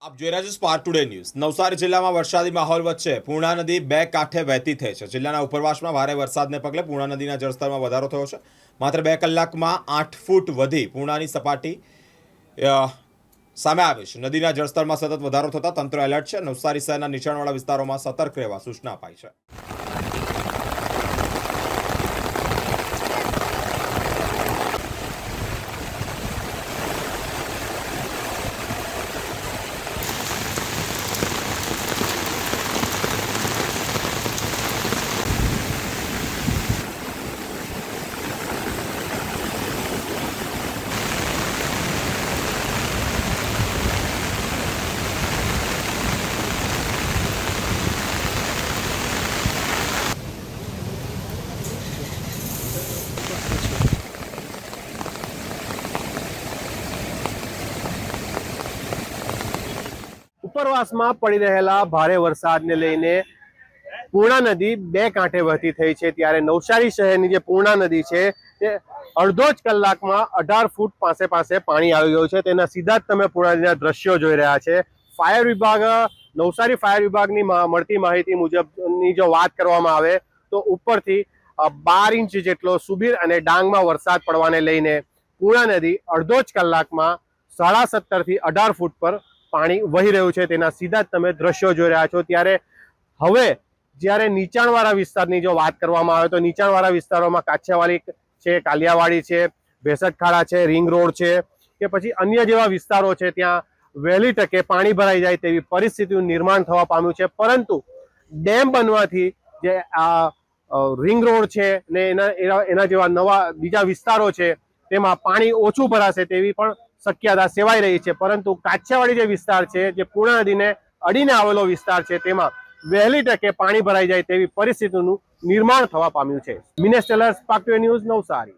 આપ જોઈ રહ્યા છો સ્પાર્ક ટુડે ન્યૂઝ। નવસારી જિલ્લામાં વરસાદી માહોલ વચ્ચે પૂર્ણા નદી બે કાંઠે વહેતી થઈ છે। જિલ્લાના ઉપરવાસમાં ભારે વરસાદને પગલે પૂર્ણા નદીના જળસ્તરમાં વધારો થયો છે। માત્ર 2 કલાકમાં 8 ફૂટ વધી પૂર્ણાની સપાટી સામે આવી છે। નદીના જળસ્તરમાં સતત વધારો થતા તંત્ર એલર્ટ છે। નવસારી શહેરના નીચાણવાળા વિસ્તારોમાં સતર્ક રહેવા સૂચના અપાઈ છે। ઉપરવાસમાં પડી રહેલા ભારે વરસાદને લઈને પૂર્ણા નદી બે કાંઠે વહેતી થઈ છે। ત્યારે નવસારી શહેરની જે પૂર્ણા નદી છે તે અડધો જ કલાકમાં 18 ફૂટ પાસે પાણી આવી ગયું છે। તેના સીધા જ તમે પૂર્ણા નદીના દ્રશ્યો જોઈ રહ્યા છે। ફાયર વિભાગ, નવસારી ફાયર વિભાગની મળતી માહિતી મુજબની જો વાત કરવામાં આવે તો ઉપરથી 12 ઇંચ જેટલો સુબીર અને ડાંગમાં વરસાદ પડવાને લઈને પૂર્ણા નદી અડધો જ કલાકમાં 17.5 થી 18 ફૂટ પર પાણી વહી રહ્યું છે। તેના સીધા જ તમે દ્રશ્યો જોઈ રહ્યા છો। ત્યારે હવે જ્યારે નીચાણવાળા વિસ્તારની જો વાત કરવામાં આવે તો નીચાણવાળા વિસ્તારોમાં કાછિયાવાડી છે, કાલિયાવાડી છે, ભેસટખાડા છે, રિંગ રોડ છે કે પછી અન્ય જેવા વિસ્તારો છે, ત્યાં વહેલી તકે પાણી ભરાઈ જાય તેવી પરિસ્થિતિનું નિર્માણ થવા પામ્યું છે। પરંતુ ડેમ બનવાથી જે આ રિંગ રોડ છે ને એના જેવા નવા બીજા વિસ્તારો છે તેમાં પાણી ઓછું ભરાશે તેવી પણ શક્યતા સેવાઈ રહી છે। પરંતુ કાછિયાવાડી જે વિસ્તાર છે, જે પૂર્ણા નદીને અડીને આવેલો વિસ્તાર છે, તેમાં વહેલી તકે પાણી ભરાઈ જાય તેવી પરિસ્થિતિનું નિર્માણ થવા પામ્યું છે। Minesh Tailor, Spark Today News, Navsari.